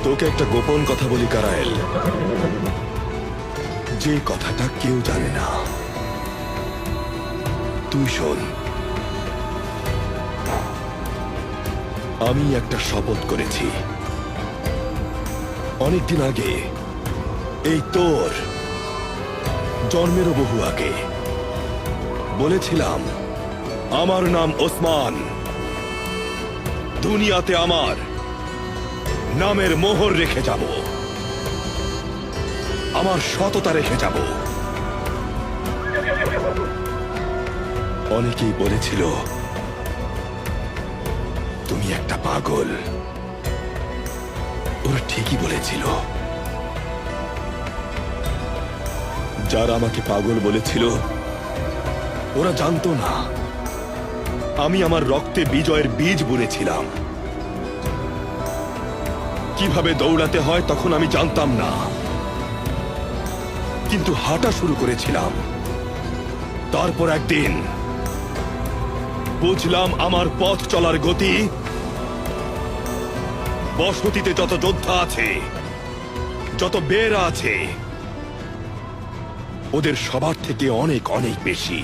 তোকে একটা গোপন কথা বলি কারায়েল, যে কথাটা কেউ জানে না। তুই শোন, আমি একটা শপথ করেছি অনেকদিন আগে, এই তোর জন্মেরও বহু আগে। বলেছিলাম আমার নাম ওসমান, দুনিয়াতে আমার নামের মোহর রেখে যাব, আমার সততা রেখে যাব। অনেকেই বলেছিল তুমি একটা পাগল। ওরা ঠিকই বলেছিল। যারা আমাকে পাগল বলেছিল ওরা জানতো না আমি আমার রক্তে বিজয়ের বীজ বুনেছিলাম। কিভাবে দৌড়াতে হয় তখন আমি জানতাম না, কিন্তু হাঁটা শুরু করেছিলাম। তারপর একদিন বুঝলাম আমার পথ চলার গতি বসতিতে যত যোদ্ধা আছে, যত বেরা আছে, ওদের সবার থেকে অনেক অনেক বেশি।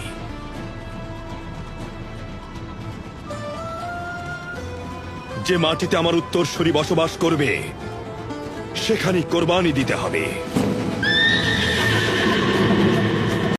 যে মাটিতে আমার উত্তরসূরি বসবাস করবে সেখানে কোরবানি দিতে হবে।